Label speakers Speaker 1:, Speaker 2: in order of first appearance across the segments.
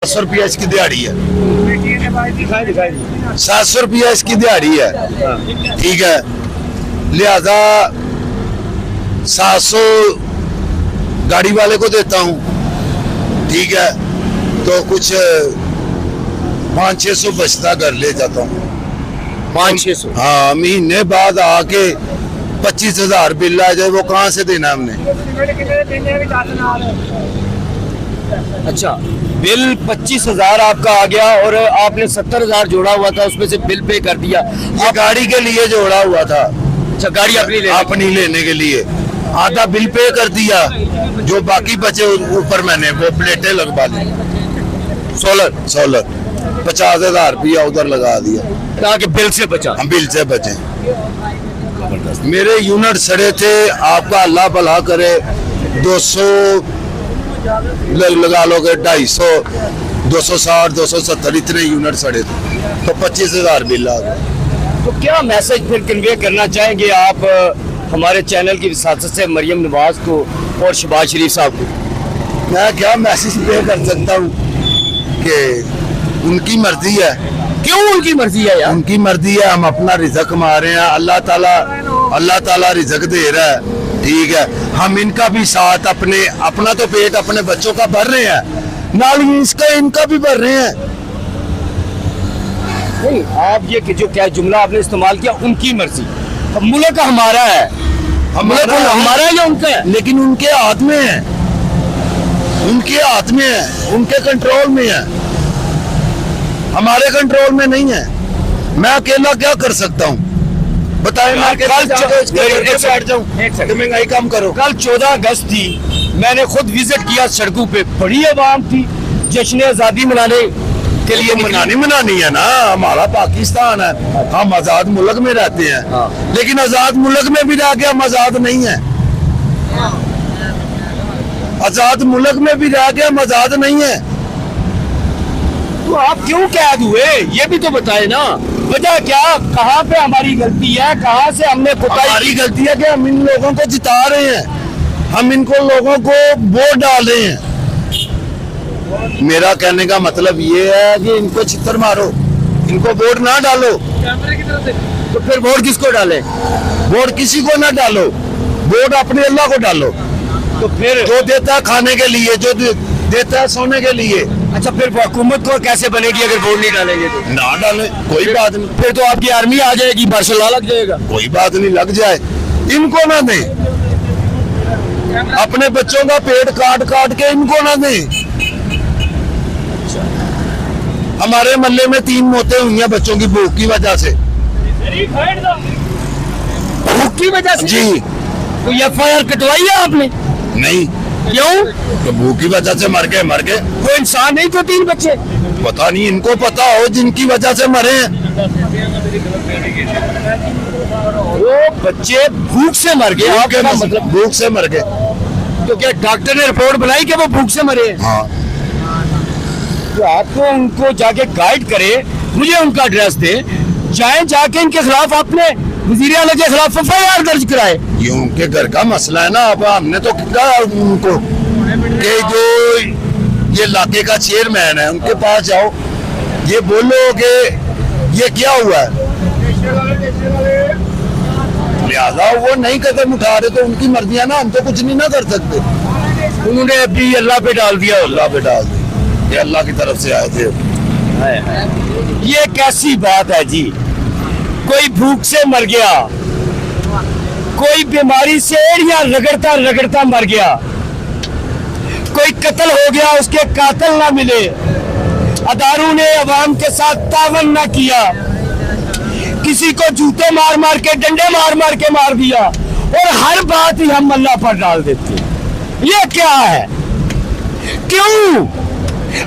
Speaker 1: 700 रुपया इसकी दिहाड़ी है, 700 रुपया इसकी दिहाड़ी है, ठीक है। लिहाजा 700 गाड़ी वाले को देता हूँ, ठीक है, तो कुछ 500-600 बचता घर ले जाता हूँ।
Speaker 2: 500-600?
Speaker 1: हाँ, महीने बाद आके 25,000 बिल आ जाए, वो कहाँ से देना हमने?
Speaker 2: अच्छा, बिल 25,000 आपका आ गया और आपने 70,000 जोड़ा हुआ था, उसमें से बिल पे कर दिया।
Speaker 1: ये गाड़ी के लिए जोड़ा हुआ था।
Speaker 2: अच्छा, गाड़ी अपनी
Speaker 1: लेने के लिए आधा बिल पे कर दिया, जो बाकी बचे ऊपर मैंने वो प्लेटें लगवा दी। सोलर 50,000 रुपया उधर लगा दिया
Speaker 2: ताकि बिल से बचा।
Speaker 1: हम बिल से बचे। मेरे यूनिट सड़े थे, आपका अल्लाह भला करे, 200 लगा लोगे, 250, 260, 270 इतने यूनिट सड़े थे, तो 25,000 बिल आ गया।
Speaker 2: तो क्या मैसेज फिर कन्वे करना चाहेंगे आप हमारे चैनल की विसासत से मरियम नवाज को और शहबाज शरीफ साहब को?
Speaker 1: मैं क्या मैसेज पे कर सकता हूँ कि उनकी मर्जी है।
Speaker 2: क्यों उनकी मर्जी है यार?
Speaker 1: उनकी मर्जी है, हम अपना रिज़्क कमा रहे हैं, अल्लाह ताला रिज़्क दे रहा है, ठीक है। हम इनका भी साथ अपना तो पेट अपने बच्चों का भर रहे हैं, नाल इसका इनका भी भर रहे हैं।
Speaker 2: नहीं, आप ये कि जो क्या जुमला आपने इस्तेमाल किया, उनकी मर्जी, मुल्क हमारा है, हमारा है या उनका है?
Speaker 1: लेकिन उनके हाथ में है, उनके हाथ में है, उनके कंट्रोल में है, हमारे कंट्रोल में नहीं है। मैं अकेला क्या कर सकता हूँ बताए? मैं बैठ जाऊँ? महंगाई कम करो।
Speaker 2: कल 14 अगस्त थी, मैंने खुद विजिट किया, सड़कों पे बड़ी आवाम थी, जश्न आज़ादी मनाने के लिए।
Speaker 1: मनानी है ना, हमारा पाकिस्तान है, हम आजाद मुल्क में रहते हैं।
Speaker 2: हाँ।
Speaker 1: लेकिन आजाद मुल्क में भी रह के हम आजाद नहीं है, आजाद मुल्क में भी रह के हम आजाद नहीं है।
Speaker 2: तो आप क्यों कैद हुए, ये भी तो बताए ना, वजह क्या, कहाँ पे हमारी गलती है, कहाँ से हमने
Speaker 1: हमारी गलती है कि हम इन लोगों को जिता रहे हैं, हम इनको लोगों को वोट डाल रहे हैं। मेरा कहने का मतलब ये है कि इनको छितर मारो, इनको वोट ना डालो।
Speaker 2: तो फिर वोट किसको डाले?
Speaker 1: वोट किसी को ना डालो, वोट अपने अल्लाह को डालो।
Speaker 2: तो फिर
Speaker 1: जो देता है खाने के लिए, जो देता है सोने के लिए।
Speaker 2: अच्छा, फिर हुकूमत को कैसे बनेगी अगर वोट नहीं डालेंगे तो?
Speaker 1: ना डाले, कोई बात नहीं।
Speaker 2: फिर तो आपकी आर्मी आ जाएगी, मार्शल लग जाएगा।
Speaker 1: कोई बात नहीं, लग जाए, इनको ना दे, अपने बच्चों का पेट काट के इनको ना दे। हमारे मोहल्ले में 3 मौतें हुई हैं बच्चों की भूख की वजह से।
Speaker 2: भूख की वजह से?
Speaker 1: जी।
Speaker 2: कोई FIR कटवाई है आपने?
Speaker 1: नहीं।
Speaker 2: क्यों?
Speaker 1: तो भूख की वजह से मर गए।
Speaker 2: कोई इंसान नहीं तो 3 बच्चे?
Speaker 1: पता नहीं, इनको पता हो जिनकी वजह से मरे हैं।
Speaker 2: वो बच्चे भूख से मर गए, आपका मतलब?
Speaker 1: भूख से मर गए।
Speaker 2: तो क्या डॉक्टर ने रिपोर्ट बनाई कि वो भूख से मरे?
Speaker 1: हाँ।
Speaker 2: तो आपको उनको जाके गाइड करे, मुझे उनका एड्रेस दे, जाके इनके खिलाफ आपने वज़ीर आला के खिलाफ FIR दर्ज कराए।
Speaker 1: ये उनके घर का मसला है ना। अब हमने तो कहा उनको कि जो ये इलाके का चेयरमैन है, उनके पास जाओ, ये बोलो कि ये क्या हुआ है। लिहाजा वो नहीं कदम उठा रहे तो उनकी मर्जी है ना, हम तो कुछ नहीं ना कर सकते।
Speaker 2: उन्होंने अभी अल्लाह पे डाल दिया।
Speaker 1: अल्लाह पे डाल दिया, ये अल्लाह की तरफ से आए थे।
Speaker 2: ये कैसी बात है जी? कोई भूख से मर गया, कोई बीमारी से एड़ियां रगड़ता मर गया, कोई कत्ल हो गया, उसके कातिल ना मिले, अदारों ने अवाम के साथ तावन ना किया, किसी को जूते मार के, डंडे मार के मार दिया, और हर बात ही हम अल्लाह पर डाल देते। ये क्या है? क्यों?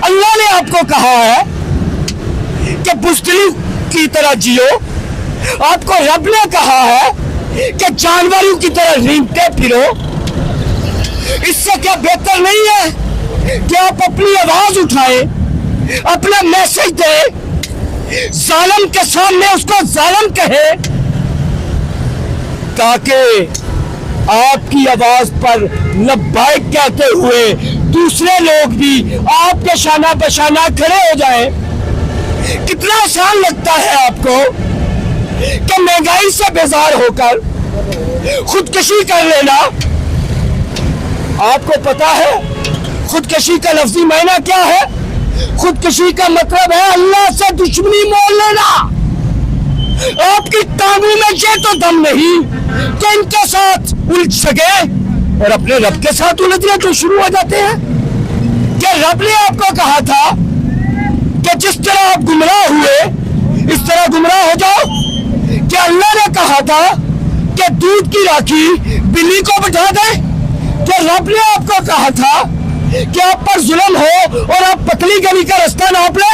Speaker 2: अल्लाह ने आपको कहा है कि बुज़दिली की तरह जियो, आपको रब ने कहा है कि जानवरों की तरह रेंगते फिरो। इससे क्या बेहतर नहीं है कि आप अपनी आवाज उठाए, अपना मैसेज दे, जालिम के सामने उसको जालिम कहे, ताकि आपकी आवाज पर लब्बाइक कहते हुए दूसरे लोग भी आपके शाना बशाना खड़े हो जाएं। कितना आसान लगता है आपको कि महंगाई से बेजार होकर खुदकुशी कर लेना। आपको पता है खुदकुशी का लफ्जी मायना क्या है? खुदकुशी का मतलब है अल्लाह से दुश्मनी मोल लेना। आपकी टांगों में ये तो दम नहीं तो इनके साथ उलझ सके और अपने रब के साथ उलझने तो शुरू हो जाते हैं। क्या रब ने आपको कहा था कि जिस तरह आप गुमराह हुए इस तरह गुमराह हो जाओ? क्या अल्लाह ने कहा था कि दूध की राखी बिल्ली को बिठा दे? क्या रब ने आपको कहा था कि आप पर जुल्म हो और आप पतली गली का रास्ता नाप ले?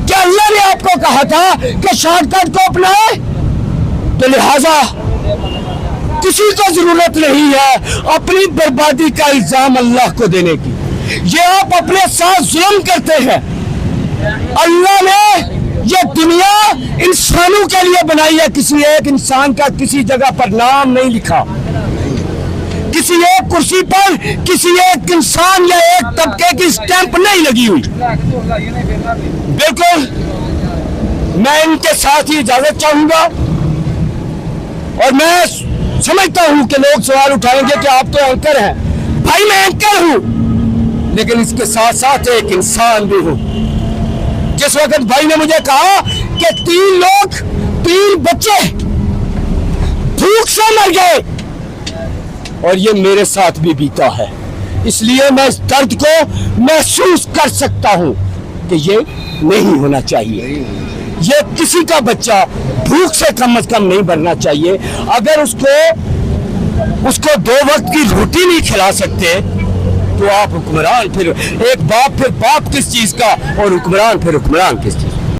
Speaker 2: क्या अल्लाह ने आपको कहा था कि शॉर्टकट को अपनाए? तो लिहाजा किसी को जरूरत नहीं है अपनी बर्बादी का इल्जाम अल्लाह को देने की। ये आप अपने साथ जुल्म करते हैं। अल्लाह ने ये दुनिया इंसानों के लिए बनाई है। किसी एक इंसान का किसी जगह पर नाम नहीं लिखा। किसी एक कुर्सी पर किसी एक इंसान या एक तबके की स्टैंप नहीं लगी हुई। बिल्कुल मैं इनके साथ ही इजाजत चाहूंगा। और मैं समझता हूं कि लोग सवाल उठाएंगे कि आप तो एंकर हैं। भाई मैं एंकर हूं लेकिन इसके साथ साथ एक इंसान भी हूं। जिस वक्त भाई ने मुझे कहा कि 3 बच्चे भूख से मर गए और ये मेरे साथ भी बीता है, इसलिए मैं इस दर्द को महसूस कर सकता हूं कि ये नहीं होना चाहिए। ये किसी का बच्चा भूख से कम नहीं मरना चाहिए। अगर उसको 2 वक्त की रोटी नहीं खिला सकते तो आप हुक्मरान फिर एक बाप फिर बाप किस चीज का और हुक्मरान फिर हुक्मरान किस चीज का?